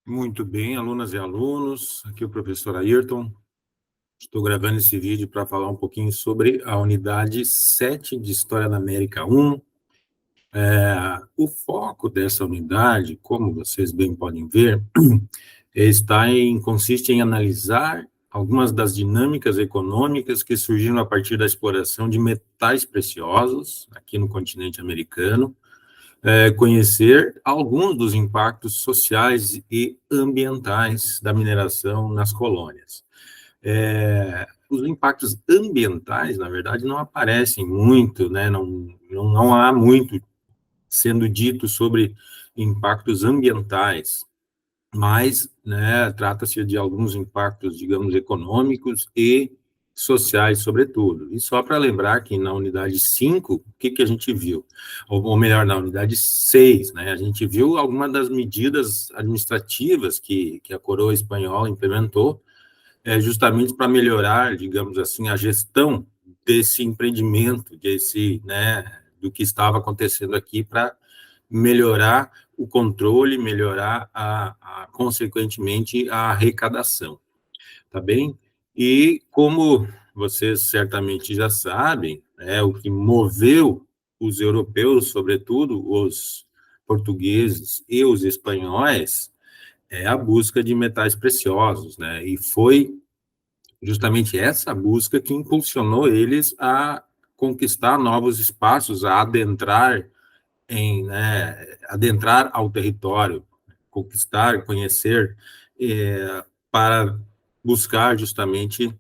Muito bem, alunas e alunos, aqui é o professor Ayrton. Estou gravando esse vídeo para falar um pouquinho sobre a unidade 7 de História da América 1. O foco dessa unidade, como vocês bem podem ver, consiste em analisar algumas das dinâmicas econômicas que surgiram a partir da exploração de metais preciosos aqui no continente americano, conhecer alguns dos impactos sociais e ambientais da mineração nas colônias. Os impactos ambientais, na verdade, não aparecem muito, né? Não há muito sendo dito sobre impactos ambientais, mas, né, trata-se de alguns impactos, digamos, econômicos e sociais, sobretudo. E só para lembrar que na unidade 5, o que a gente viu? Ou melhor, na unidade 6, né, a gente viu algumas das medidas administrativas que a coroa espanhola implementou, justamente para melhorar, digamos assim, a gestão desse empreendimento, né, do que estava acontecendo aqui, para melhorar o controle, melhorar, consequentemente, a arrecadação, tá bem? E como vocês certamente já sabem, o que moveu os europeus, sobretudo os portugueses e os espanhóis, é a busca de metais preciosos, né? E foi justamente essa busca que impulsionou eles a conquistar novos espaços, a adentrar adentrar ao território, conquistar, conhecer, para buscar justamente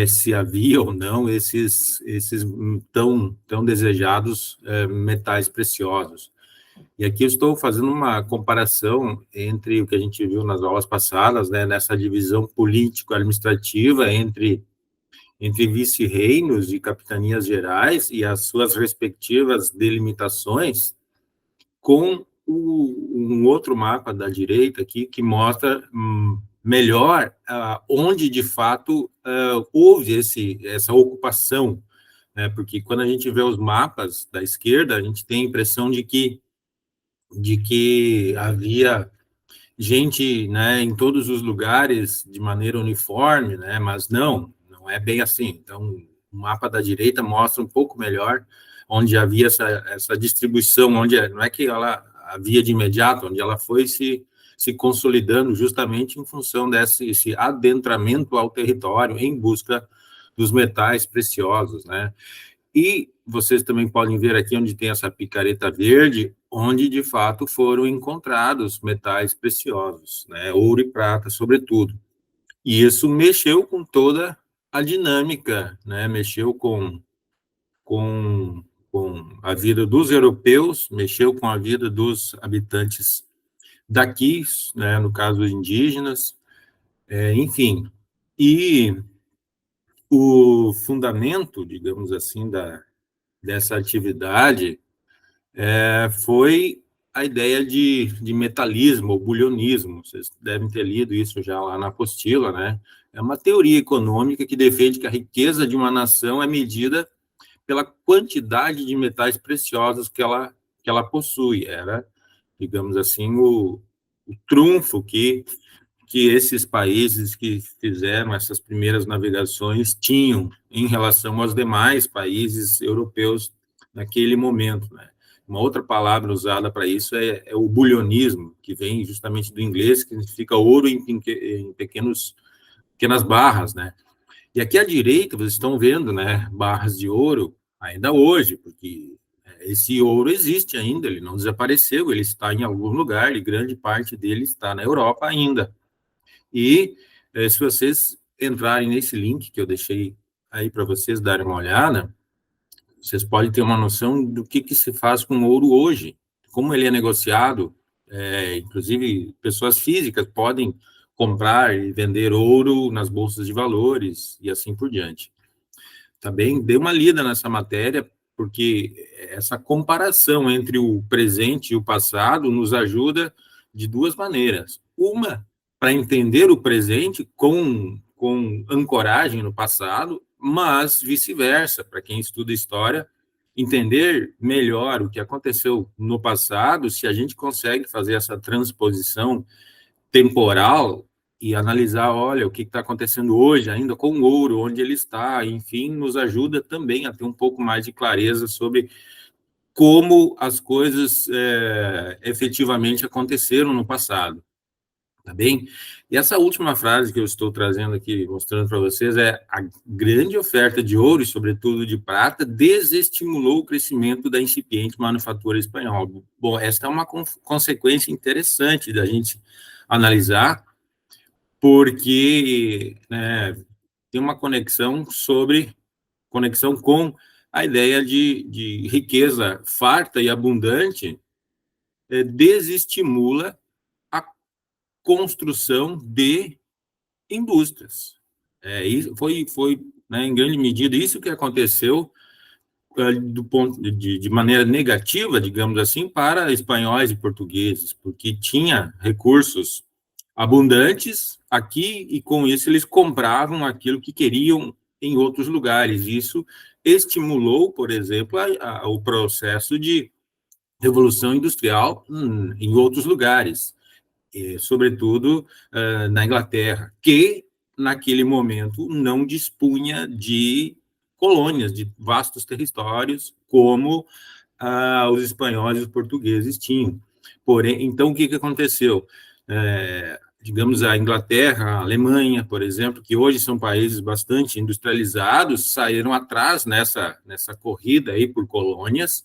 se havia ou não esses tão desejados metais preciosos. E aqui eu estou fazendo uma comparação entre o que a gente viu nas aulas passadas, né, nessa divisão político-administrativa entre vice-reinos e capitanias gerais e as suas respectivas delimitações, com um outro mapa da direita aqui, que mostra melhor onde, de fato, houve essa ocupação, né? Porque quando a gente vê os mapas da esquerda, a gente tem a impressão de que havia gente, né, em todos os lugares de maneira uniforme, né? Mas não é bem assim. Então, o mapa da direita mostra um pouco melhor onde havia essa distribuição, onde não é que ela havia de imediato, onde ela foi se consolidando justamente em função desse adentramento ao território em busca dos metais preciosos, né? E vocês também podem ver aqui onde tem essa picareta verde, onde de fato foram encontrados metais preciosos, né? Ouro e prata, sobretudo. E isso mexeu com toda a dinâmica, né? Mexeu com, com a vida dos europeus, mexeu com a vida dos habitantes daqui, né? No caso, os indígenas, enfim. E o fundamento, digamos assim, dessa atividade foi a ideia de metalismo, ou bulionismo. Vocês devem ter lido isso já lá na apostila, né? É uma teoria econômica que defende que a riqueza de uma nação é medida pela quantidade de metais preciosos que ela possui. Era, digamos assim, o trunfo que esses países que fizeram essas primeiras navegações tinham em relação aos demais países europeus naquele momento, né? Uma outra palavra usada para isso é o bulionismo, que vem justamente do inglês, que significa ouro em pequenas barras, né? E aqui à direita, vocês estão vendo, né, barras de ouro ainda hoje, porque esse ouro existe ainda, ele não desapareceu, ele está em algum lugar, e grande parte dele está na Europa ainda. E se vocês entrarem nesse link que eu deixei aí para vocês darem uma olhada, vocês podem ter uma noção do que se faz com ouro hoje, como ele é negociado. Inclusive, pessoas físicas podem comprar e vender ouro nas bolsas de valores e assim por diante. Tá bem? Dê uma lida nessa matéria, porque essa comparação entre o presente e o passado nos ajuda de duas maneiras. Uma, para entender o presente com ancoragem no passado, mas vice-versa, para quem estuda história, entender melhor o que aconteceu no passado, se a gente consegue fazer essa transposição temporal e analisar, olha, o que está acontecendo hoje ainda com o ouro, onde ele está, enfim, nos ajuda também a ter um pouco mais de clareza sobre como as coisas efetivamente aconteceram no passado, tá bem? E essa última frase que eu estou trazendo aqui, mostrando para vocês, é: a grande oferta de ouro, e sobretudo de prata, desestimulou o crescimento da incipiente manufatura espanhola. Bom, esta é uma consequência interessante da gente analisar, porque, né, tem uma conexão com a ideia de riqueza farta e abundante, desestimula a construção de indústrias. Isso foi, né, em grande medida, isso que aconteceu do ponto de maneira negativa, digamos assim, para espanhóis e portugueses, porque tinha recursos abundantes aqui e, com isso, eles compravam aquilo que queriam em outros lugares. Isso estimulou, por exemplo, o processo de revolução industrial em outros lugares, sobretudo na Inglaterra, que, naquele momento, não dispunha de colônias, de vastos territórios, como os espanhóis e os portugueses tinham. Porém, então, o que aconteceu? Digamos, a Inglaterra, a Alemanha, por exemplo, que hoje são países bastante industrializados, saíram atrás nessa corrida aí por colônias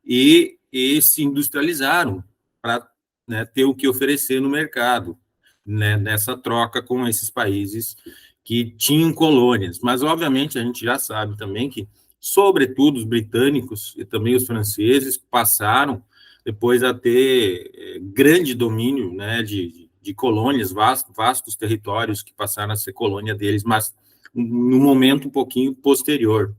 e se industrializaram para, né, ter o que oferecer no mercado, né, nessa troca com esses países que tinham colônias. Mas, obviamente, a gente já sabe também que, sobretudo, os britânicos e também os franceses passaram depois a ter grande domínio, né, de colônias, vastos territórios que passaram a ser colônia deles, mas num momento um pouquinho posterior.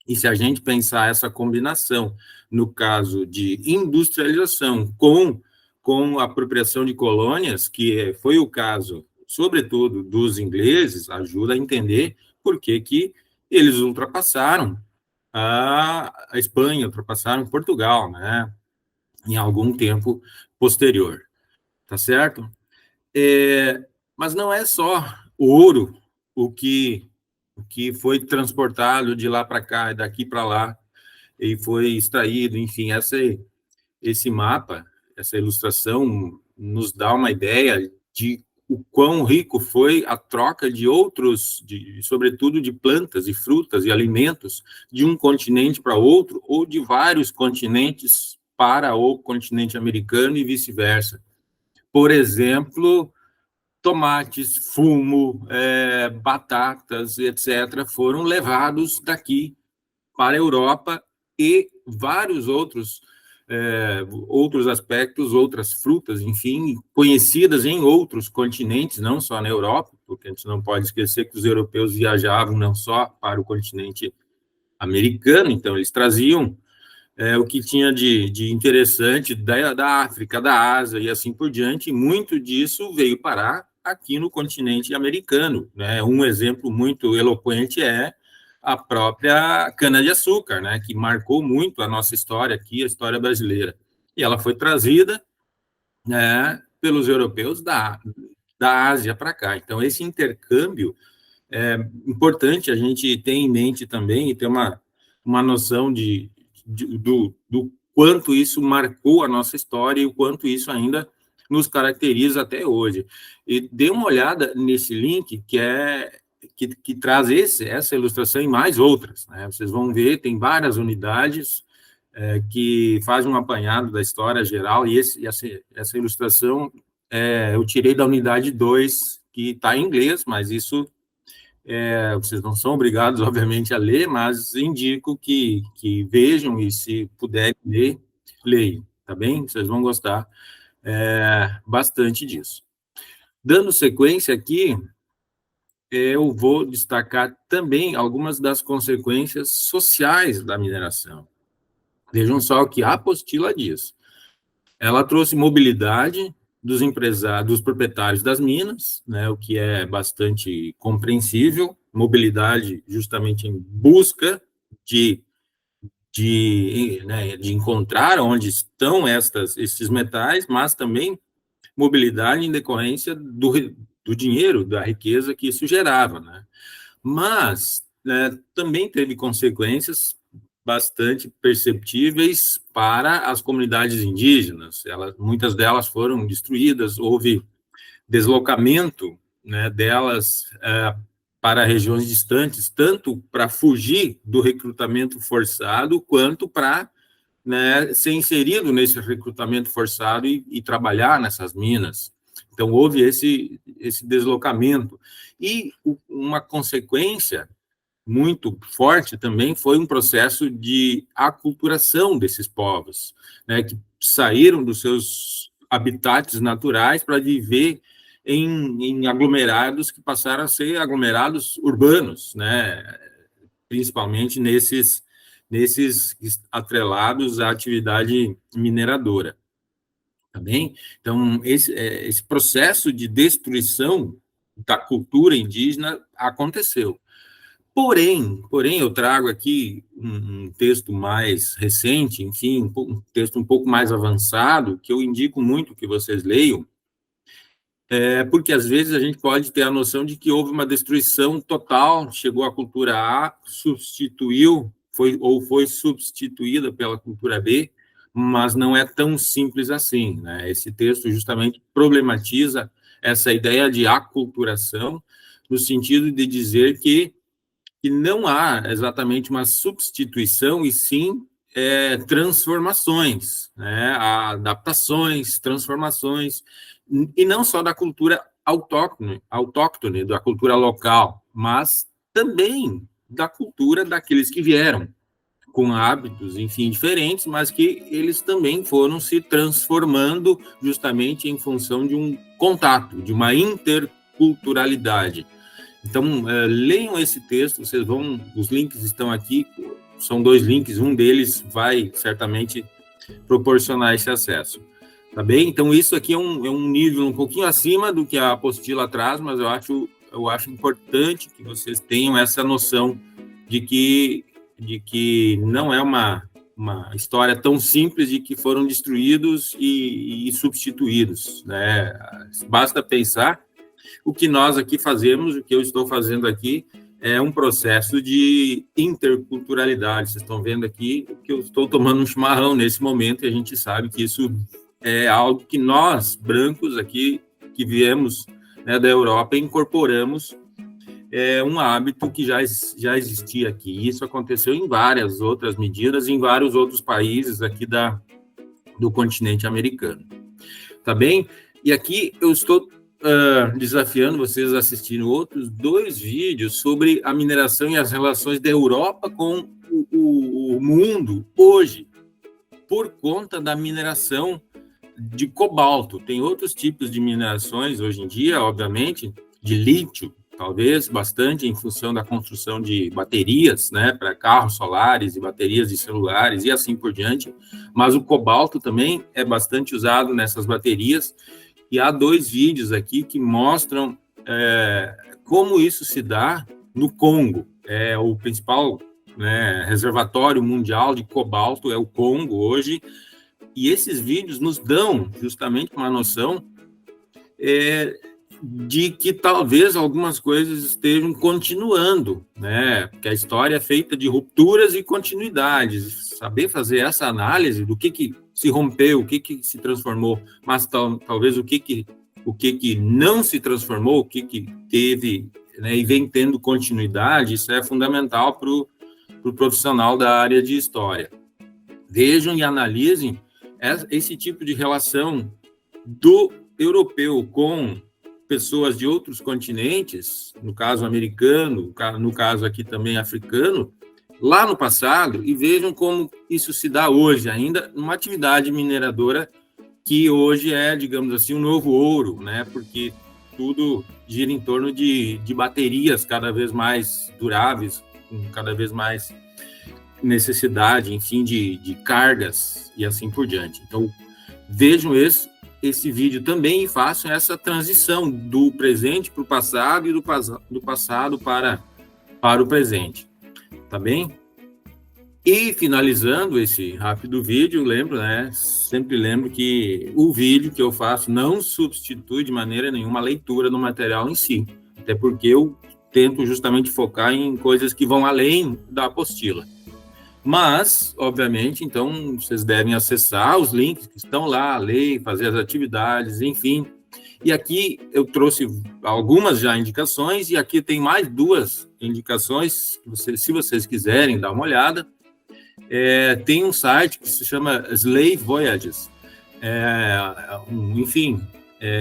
E se a gente pensar essa combinação, no caso de industrialização com a apropriação de colônias, que foi o caso, sobretudo, dos ingleses, ajuda a entender por que eles ultrapassaram a Espanha, ultrapassaram Portugal, né, em algum tempo posterior, tá certo? Mas não é só o ouro o que foi transportado de lá para cá, daqui para lá, e foi extraído, enfim, esse mapa, essa ilustração nos dá uma ideia de o quão rico foi a troca de outros, sobretudo de plantas e frutas e alimentos, de um continente para outro, ou de vários continentes para o continente americano e vice-versa. Por exemplo, tomates, fumo, batatas, etc., foram levados daqui para a Europa, e vários outros aspectos, outras frutas, enfim, conhecidas em outros continentes, não só na Europa, porque a gente não pode esquecer que os europeus viajavam não só para o continente americano, então eles traziam o que tinha de interessante da África, da Ásia e assim por diante, e muito disso veio parar aqui no continente americano, né? Um exemplo muito eloquente é a própria cana-de-açúcar, né, que marcou muito a nossa história aqui, a história brasileira. E ela foi trazida, né, pelos europeus da Ásia para cá. Então, esse intercâmbio é importante a gente ter em mente também e ter uma noção do quanto isso marcou a nossa história e o quanto isso ainda nos caracteriza até hoje. E dê uma olhada nesse link que traz essa ilustração e mais outras, né? Vocês vão ver, tem várias unidades que fazem um apanhado da história geral, e essa ilustração eu tirei da unidade 2, que está em inglês, mas isso vocês não são obrigados, obviamente, a ler, mas indico que vejam e, se puderem ler, leiam, tá bem? Vocês vão gostar bastante disso. Dando sequência aqui, eu vou destacar também algumas das consequências sociais da mineração. Vejam só o que a apostila diz. Ela trouxe mobilidade dos empresários, dos proprietários das minas, né, o que é bastante compreensível, mobilidade justamente em busca de encontrar onde estão esses metais, mas também mobilidade em decorrência do dinheiro, da riqueza que isso gerava, né? Mas também teve consequências bastante perceptíveis para as comunidades indígenas. Muitas delas foram destruídas, houve deslocamento, né, delas para regiões distantes, tanto para fugir do recrutamento forçado, quanto para, né, ser inserido nesse recrutamento forçado e trabalhar nessas minas. Então, houve esse deslocamento. E uma consequência muito forte também foi um processo de aculturação desses povos, né, que saíram dos seus habitats naturais para viver em aglomerados que passaram a ser aglomerados urbanos, né, principalmente nesses atrelados à atividade mineradora. Tá bem? Então, esse processo de destruição da cultura indígena aconteceu. Porém, eu trago aqui um texto mais recente, enfim, um texto um pouco mais avançado, que eu indico muito que vocês leiam, porque às vezes a gente pode ter a noção de que houve uma destruição total, chegou a cultura A, foi substituída pela cultura B, mas não é tão simples assim, né? Esse texto justamente problematiza essa ideia de aculturação, no sentido de dizer que não há exatamente uma substituição, e sim transformações, né? Adaptações, transformações, e não só da cultura autóctone, da cultura local, mas também da cultura daqueles que vieram, com hábitos, enfim, diferentes, mas que eles também foram se transformando justamente em função de um contato, de uma interculturalidade. Então, leiam esse texto, os links estão aqui, são 2 links, um deles vai certamente proporcionar esse acesso, tá bem? Então, isso aqui é um nível um pouquinho acima do que a apostila traz, mas eu acho importante que vocês tenham essa noção de que não é uma história tão simples de que foram destruídos e substituídos, né? Basta pensar o que nós aqui fazemos, o que eu estou fazendo aqui, é um processo de interculturalidade. Vocês estão vendo aqui que eu estou tomando um chimarrão nesse momento, e a gente sabe que isso é algo que nós, brancos aqui, que viemos, né, da Europa, incorporamos um hábito que já existia aqui. Isso aconteceu em várias outras medidas, em vários outros países aqui do continente americano. Tá bem? E aqui eu estou desafiando vocês a assistirem outros 2 vídeos sobre a mineração e as relações da Europa com o mundo hoje, por conta da mineração de cobalto. Tem outros tipos de minerações hoje em dia, obviamente, de lítio, talvez bastante em função da construção de baterias, né, para carros solares e baterias de celulares e assim por diante, mas o cobalto também é bastante usado nessas baterias. E há 2 vídeos aqui que mostram como isso se dá no Congo. O principal, né, reservatório mundial de cobalto é o Congo hoje, e esses vídeos nos dão justamente uma noção de que talvez algumas coisas estejam continuando, né? Porque a história é feita de rupturas e continuidades. Saber fazer essa análise do que se rompeu, o que se transformou, mas talvez o que não se transformou, o que teve, né, e vem tendo continuidade, isso é fundamental para o profissional da área de história. Vejam e analisem esse tipo de relação do europeu com pessoas de outros continentes, no caso americano, no caso aqui também africano, lá no passado, e vejam como isso se dá hoje ainda, numa atividade mineradora que hoje é, digamos assim, um novo ouro, né? Porque tudo gira em torno de baterias cada vez mais duráveis, com cada vez mais necessidade, enfim, de cargas e assim por diante. Então, vejam esse vídeo também e façam essa transição do presente para o passado e do passado para o presente, tá bem? E finalizando esse rápido vídeo, sempre lembro que o vídeo que eu faço não substitui de maneira nenhuma a leitura do material em si, até porque eu tento justamente focar em coisas que vão além da apostila. Mas, obviamente, então, vocês devem acessar os links que estão lá, ler, fazer as atividades, enfim. E aqui eu trouxe algumas já indicações, e aqui tem mais 2 indicações, se vocês quiserem dar uma olhada. Tem um site que se chama Slave Voyages,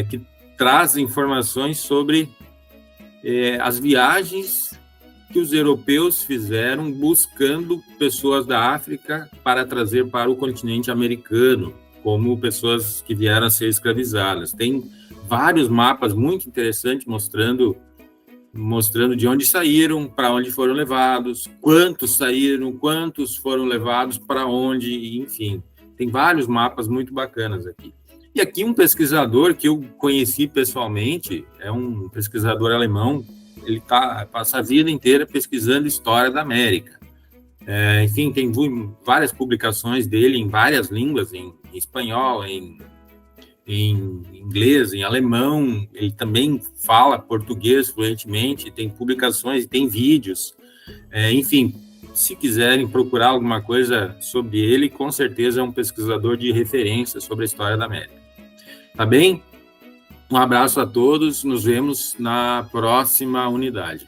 que traz informações sobre as viagens que os europeus fizeram buscando pessoas da África para trazer para o continente americano, como pessoas que vieram a ser escravizadas. Tem vários mapas muito interessantes mostrando de onde saíram, para onde foram levados, quantos saíram, quantos foram levados, para onde, enfim. Tem vários mapas muito bacanas aqui. E aqui um pesquisador que eu conheci pessoalmente, é um pesquisador alemão, ele passa a vida inteira pesquisando história da América. Enfim, tem várias publicações dele em várias línguas, em espanhol, em inglês, em alemão. Ele também fala português fluentemente, tem publicações e tem vídeos. Enfim, se quiserem procurar alguma coisa sobre ele, com certeza é um pesquisador de referência sobre a história da América. Tá bem? Um abraço a todos, nos vemos na próxima unidade.